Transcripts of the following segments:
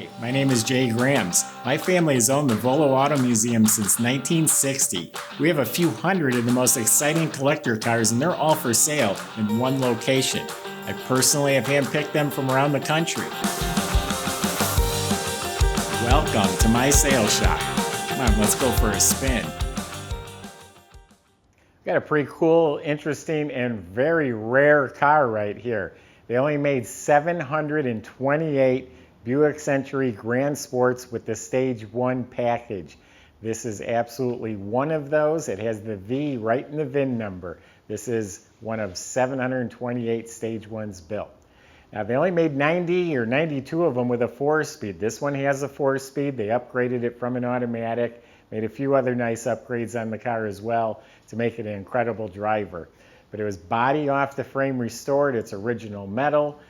Hi, my name is Jay Grams. My family has owned the Volo Auto Museum since 1960. We have a few hundred of the most exciting collector cars, and they're all for sale in one location. I personally have handpicked them from around the country. Welcome to my sales shop. Come on, let's go for a spin. Got a pretty cool, interesting, and very rare car right here. They only made 728 Buick Century Grand Sports with the Stage 1 package. This is absolutely one of those. It has the V right in the VIN number. This is one of 728 Stage 1s built. Now they only made 90 or 92 of them with a 4-speed. This one has a 4-speed. They upgraded it from an automatic, made a few other nice upgrades on the car as well to make it an incredible driver. But it was body off the frame restored. It's original metal.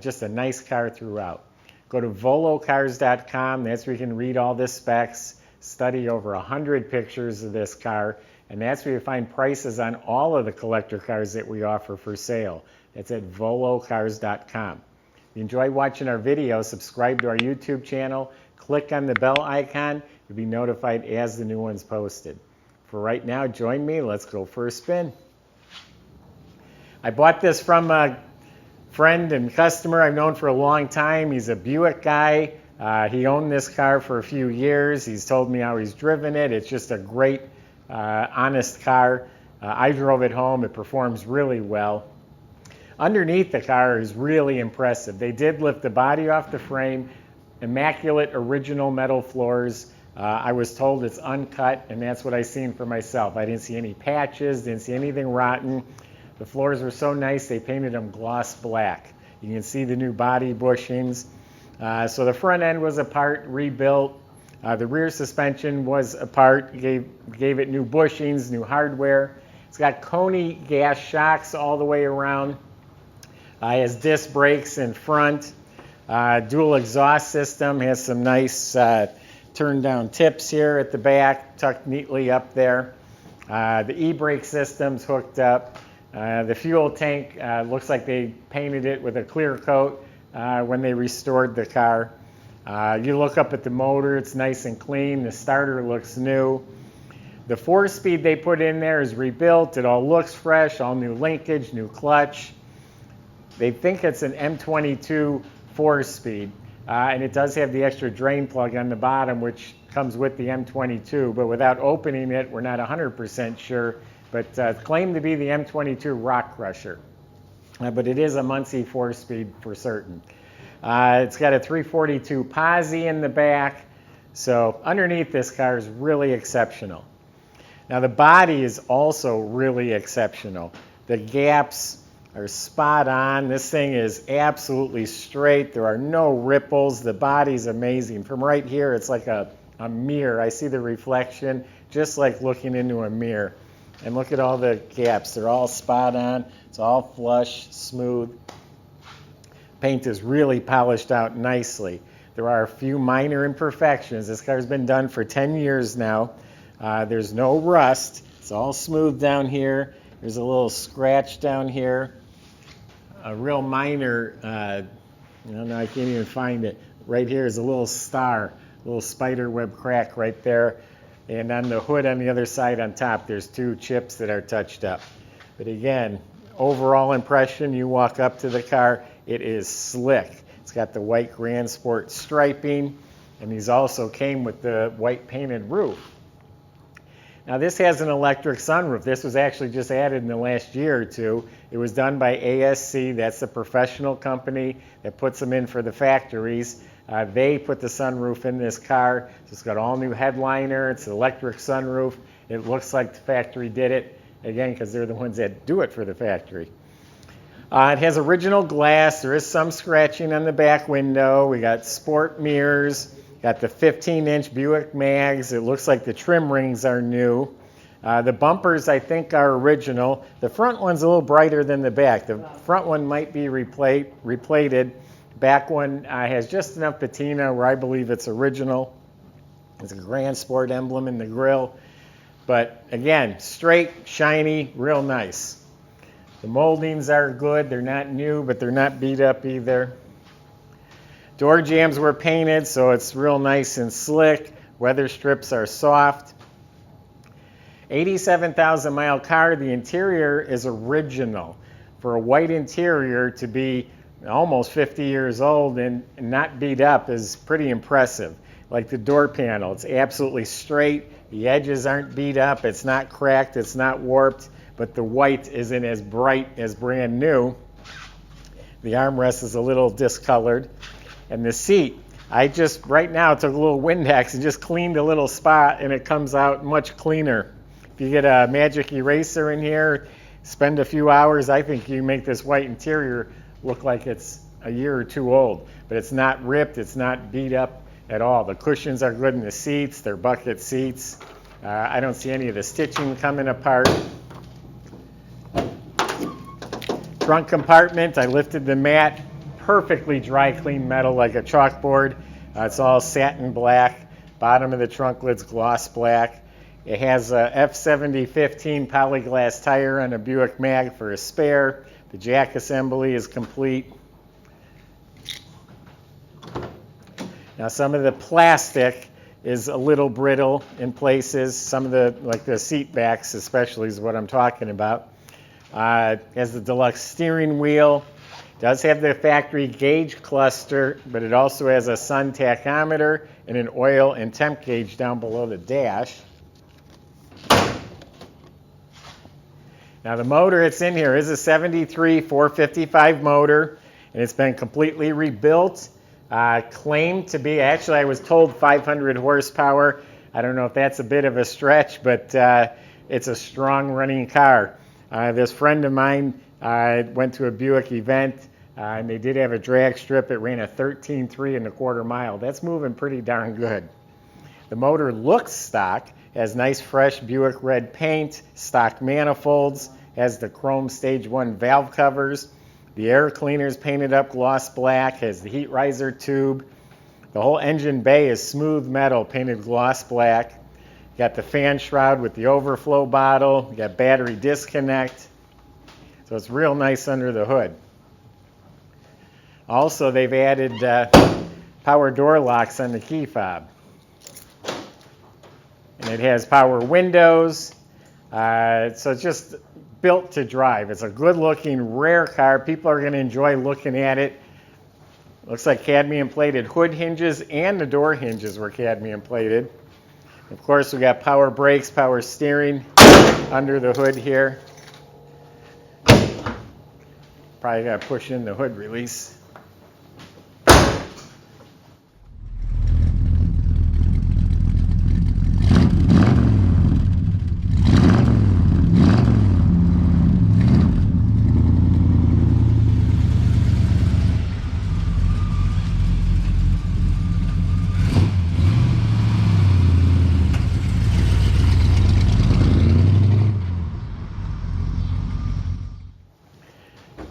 Just a nice car throughout. Go to volocars.com. That's where you can read all the specs, study over 100 pictures of this car, and that's where you find prices on all of the collector cars that we offer for sale. It's at volocars.com. If you enjoy watching our videos, subscribe to our YouTube channel, click on the bell icon. You'll be notified as the new one's posted. For right now, join me. Let's go for a spin. I bought this from a friend and customer I've known for a long time. He's a Buick guy. He owned this car for a few years. He's told me how he's driven it. It's just a great, honest car. I drove it home. It performs really well. Underneath the car is really impressive. They did lift the body off the frame, immaculate original metal floors. I was told it's uncut, and that's what I seen for myself. I didn't see any patches, didn't see anything rotten. The floors were so nice, they painted them gloss black. You can see the new body bushings. So the front end was apart, rebuilt. The rear suspension was apart, gave it new bushings, new hardware. It's got Coney gas shocks all the way around. It has disc brakes in front. Dual exhaust system, has some nice turn down tips here at the back, tucked neatly up there. The e-brake system's hooked up. The fuel tank looks like they painted it with a clear coat when they restored the car. You look up at the motor, it's nice and clean. The starter looks new. The 4-speed they put in there is rebuilt. It all looks fresh, all new linkage, new clutch. They think it's an M22 4-speed, and it does have the extra drain plug on the bottom, which comes with the M22, but without opening it, we're not 100% sure. But claimed to be the M22 Rock Crusher. But it is a Muncie 4-speed for certain. It's got a 342 posi in the back. So underneath this car is really exceptional. Now the body is also really exceptional. The gaps are spot on. This thing is absolutely straight. There are no ripples. The body's amazing. From right here, it's like a mirror. I see the reflection just like looking into a mirror. And look at all the gaps. They're all spot on. It's all flush, smooth. Paint is really polished out nicely. There are a few minor imperfections. This car's been done for 10 years now. There's no rust. It's all smooth down here. There's a little scratch down here. A real minor, I don't know, I can't even find it. Right here is a little star, a little spider web crack right there. And on the hood on the other side on top, there's 2 chips that are touched up. But again, overall impression, you walk up to the car, it is slick. It's got the white Grand Sport striping, and these also came with the white painted roof. Now this has an electric sunroof. This was actually just added in the last year or two. It was done by ASC, that's the professional company that puts them in for the factories. They put the sunroof in this car. So it's got all new headliner. It's an electric sunroof. It looks like the factory did it, again, because they're the ones that do it for the factory. It has original glass. There is some scratching on the back window. We got sport mirrors. Got the 15-inch Buick mags. It looks like the trim rings are new. The bumpers, I think, are original. The front one's a little brighter than the back. The front one might be replated. Back one has just enough patina where I believe it's original. There's a Grand Sport emblem in the grille. But again, straight, shiny, real nice. The moldings are good. They're not new, but they're not beat up either. Door jambs were painted, so it's real nice and slick. Weather strips are soft. 87,000 mile car. The interior is original. For a white interior to be almost 50 years old and not beat up is pretty impressive. Like the door panel, it's absolutely straight. The edges aren't beat up. It's not cracked. It's not warped. But the white isn't as bright as brand new. The armrest is a little discolored. And the seat, I just right now took a little Windex and just cleaned a little spot, and it comes out much cleaner. If you get a magic eraser in here, spend a few hours, I think you make this white interior look like it's a year or two old. But it's not ripped, it's not beat up at all. The cushions are good in the seats, they're bucket seats. I don't see any of the stitching coming apart. Trunk compartment, I lifted the mat, perfectly dry clean metal like a chalkboard. It's all satin black. Bottom of the trunk lid's gloss black. It has a F7015 polyglass tire and a Buick mag for a spare. The jack assembly is complete. Now some of the plastic is a little brittle in places. Some of the, like the seat backs especially is what I'm talking about. Has the deluxe steering wheel. Does have the factory gauge cluster, but it also has a sun tachometer and an oil and temp gauge down below the dash. Now the motor it's in here is a 73 455 motor, and it's been completely rebuilt. Claimed to be, actually I was told 500 horsepower. I don't know if that's a bit of a stretch, but it's a strong running car. This friend of mine went to a Buick event, and they did have a drag strip. It ran a 13.3 1/4 mile. That's moving pretty darn good. The motor looks stock, has nice fresh Buick red paint, stock manifolds, has the chrome stage 1 valve covers. The air cleaner's painted up gloss black, has the heat riser tube. The whole engine bay is smooth metal, painted gloss black. Got the fan shroud with the overflow bottle. You got battery disconnect. So it's real nice under the hood. Also, they've added power door locks on the key fob. And it has power windows. So it's just built to drive. It's a good looking, rare car. People are going to enjoy looking at it. Looks like cadmium plated hood hinges, and the door hinges were cadmium plated. Of course, we got power brakes, power steering under the hood here. Probably got to push in the hood release.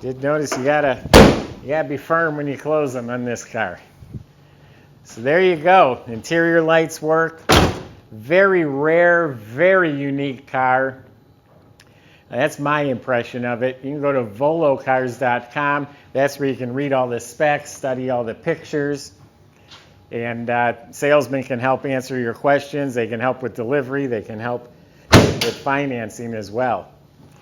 Did notice you gotta be firm when you close them on this car. So there you go. Interior lights work. Very rare, very unique car. That's my impression of it. You can go to volocars.com. That's where you can read all the specs, study all the pictures. And salesmen can help answer your questions. They can help with delivery. They can help with financing as well.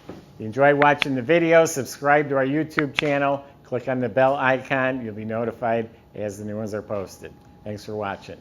If you enjoyed watching the video, subscribe to our YouTube channel. Click on the bell icon. You'll be notified as the new ones are posted. Thanks for watching.